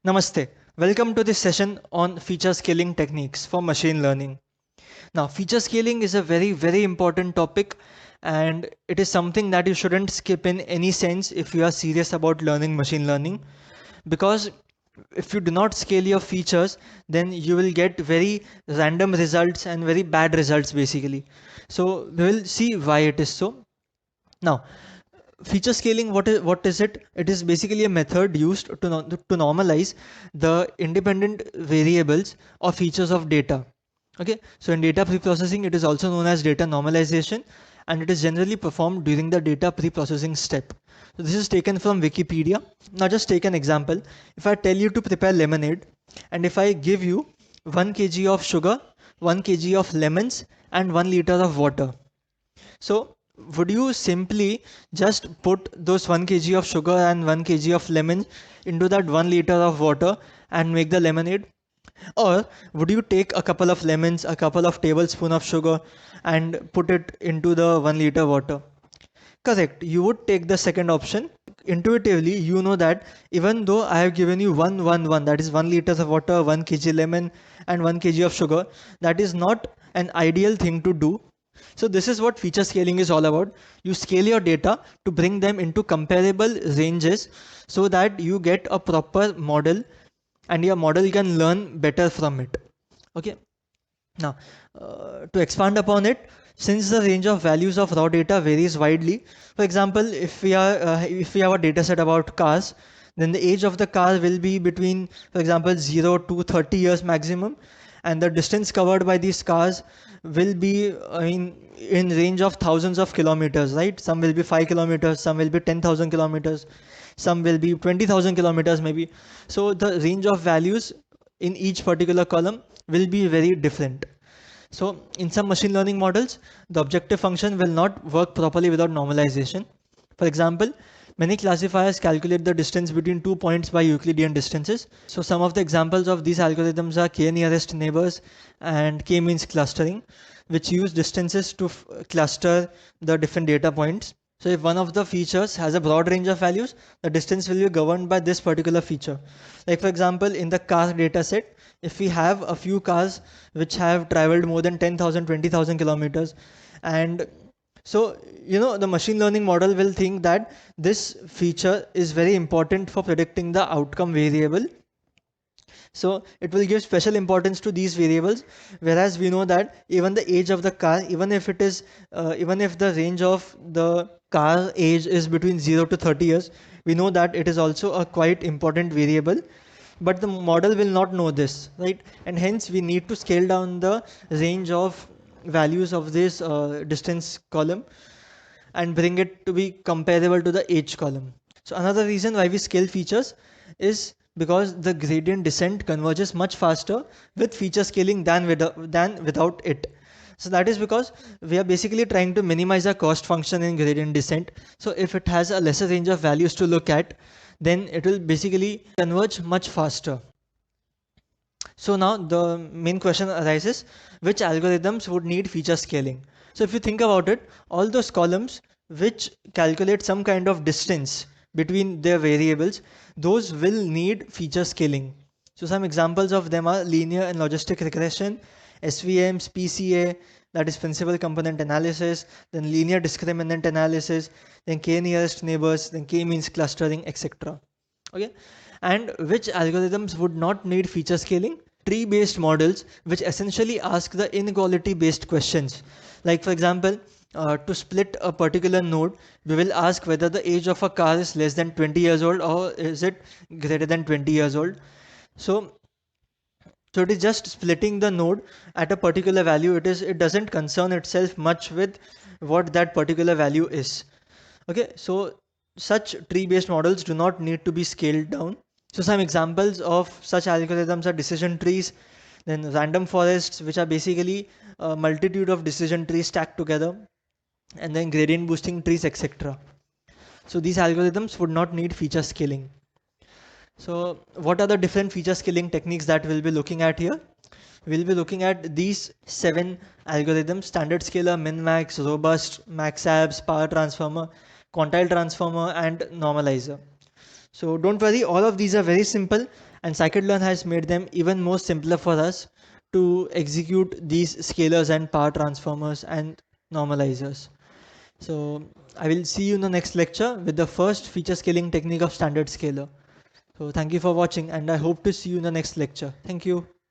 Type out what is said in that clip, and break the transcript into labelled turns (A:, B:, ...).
A: Namaste. Welcome to this session on feature scaling techniques for machine learning. Now, feature scaling is a very important topic, and it is something that you shouldn't skip in any sense if you are serious about learning machine learning, because if you do not scale your features, then you will get very random results and very bad results basically. So we will see why it is so. Now, feature scaling, what is it? It is basically a method used to normalize the independent variables or features of data. Okay, so in data preprocessing, it is also known as data normalization, and it is generally performed during the data preprocessing step. So this is taken from Wikipedia. Now just take an example. If I tell you to prepare lemonade, and if I give you 1 kg of sugar, 1 kg of lemons, and 1 liter of water, so would you simply just put those 1 kg of sugar and 1 kg of lemon into that 1 liter of water and make the lemonade? Or would you take a couple of lemons, a couple of tablespoon of sugar and put it into the 1 liter water? Correct. You would take the second option. Intuitively, you know that even though I have given you 1 that is 1 liter of water, 1 kg lemon, and 1 kg of sugar, that is not an ideal thing to do. So this is what feature scaling is all about. You scale your data to bring them into comparable ranges so that you get a proper model and your model can learn better from it. Okay. Now, to expand upon it, since the range of values of raw data varies widely, for example, if we have a data set about cars, then the age of the car will be between, for example, 0 to 30 years maximum, and the distance covered by these cars will be in range of thousands of kilometers, right? Some will be 5 kilometers, some will be 10,000 kilometers, some will be 20,000 kilometers maybe. So the range of values in each particular column will be very different. So in some machine learning models, the objective function will not work properly without normalization. For example, many classifiers calculate the distance between 2 points by Euclidean distances. So some of the examples of these algorithms are k-nearest neighbors and k-means clustering, which use distances to cluster the different data points. So if one of the features has a broad range of values, the distance will be governed by this particular feature. Like for example, in the car data set, if we have a few cars which have traveled more than 10,000, 20,000 kilometers, and so the machine learning model will think that this feature is very important for predicting the outcome variable. So it will give special importance to these variables, whereas we know that even the age of the car, even if the range of the car age is between 0 to 30 years, we know that it is also a quite important variable, but the model will not know this, right? And hence we need to scale down the range of values of this distance column and bring it to be comparable to the age column. So another reason why we scale features is because the gradient descent converges much faster with feature scaling than without it. So that is because we are basically trying to minimize our cost function in gradient descent. So if it has a lesser range of values to look at, then it will basically converge much faster. So now the main question arises, which algorithms would need feature scaling? So if you think about it, all those columns which calculate some kind of distance between their variables, those will need feature scaling. So some examples of them are linear and logistic regression, SVMs, PCA, that is principal component analysis, then linear discriminant analysis, then k-nearest neighbors, then k-means clustering, etc. Okay, and which algorithms would not need feature scaling? Tree-based models, which essentially ask the inequality based questions. Like for example, to split a particular node, we will ask whether the age of a car is less than 20 years old or is it greater than 20 years old. So so it is just splitting the node at a particular value. It doesn't concern itself much with what that particular value is. Okay, so such tree-based models do not need to be scaled down. So some examples of such algorithms are decision trees, then random forests, which are basically a multitude of decision trees stacked together, and then gradient boosting trees, etc. So these algorithms would not need feature scaling. So what are the different feature scaling techniques that we'll be looking at here? We'll be looking at these 7 algorithms: standard scaler, min-max, robust, maxabs, power transformer, quantile transformer, and normalizer. So don't worry, all of these are very simple, and scikit-learn has made them even more simpler for us to execute these scalars and power transformers and normalizers. So I will see you in the next lecture with the first feature scaling technique of standard scaler. So thank you for watching, and I hope to see you in the next lecture. Thank you.